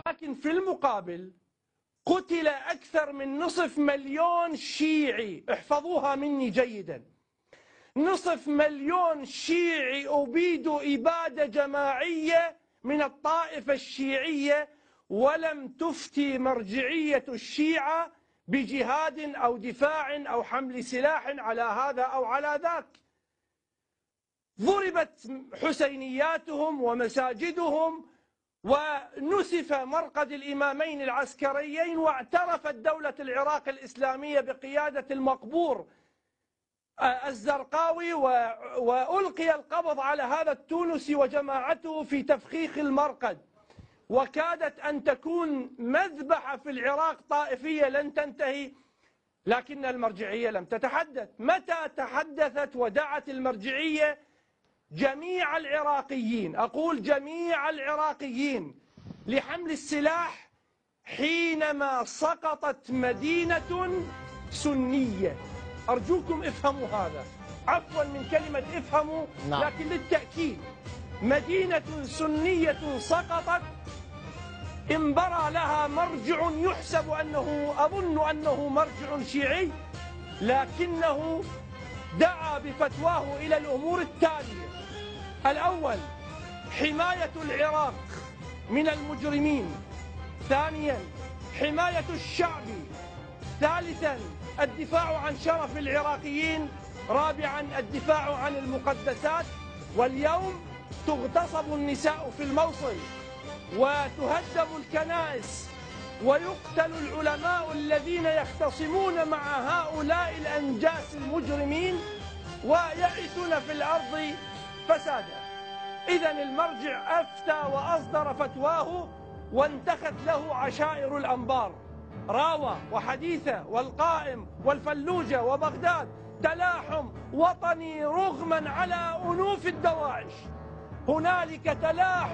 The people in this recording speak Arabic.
لكن في المقابل قتل أكثر من 500,000 شيعي، احفظوها مني جيدا، 500,000 شيعي أبيدوا إبادة جماعية من الطائفة الشيعية، ولم تفتي مرجعية الشيعة بجهاد أو دفاع أو حمل سلاح على هذا أو على ذاك. ضربت حسينياتهم ومساجدهم، ونسف مرقد الإمامين العسكريين، واعترفت دولة العراق الإسلامية بقيادة المقبور الزرقاوي، وألقي القبض على هذا التونسي وجماعته في تفخيخ المرقد، وكادت أن تكون مذبحة في العراق طائفية لن تنتهي، لكن المرجعية لم تتحدث. متى تحدثت ودعت المرجعية جميع العراقيين، أقول جميع العراقيين، لحمل السلاح؟ حينما سقطت مدينة سنية. أرجوكم افهموا هذا، عفوا من كلمة افهموا، لكن للتأكيد، مدينة سنية سقطت انبرى لها مرجع يحسب أنه، أظن أنه مرجع شيعي، لكنه دعا بفتواه إلى الأمور التالية: الأول، حماية العراق من المجرمين. ثانيا، حماية الشعب. ثالثا، الدفاع عن شرف العراقيين. رابعا، الدفاع عن المقدسات. واليوم تغتصب النساء في الموصل، وتهدم الكنائس، ويقتل العلماء الذين يختصمون مع هؤلاء الأنجاس المجرمين، ويعيثون في الأرض فسادا. إذن المرجع أفتى وأصدر فتواه، وانتخت له عشائر الأنبار، راوة وحديثة والقائم والفلوجة وبغداد، تلاحم وطني رغما على أنوف الدواعش. هنالك تلاحم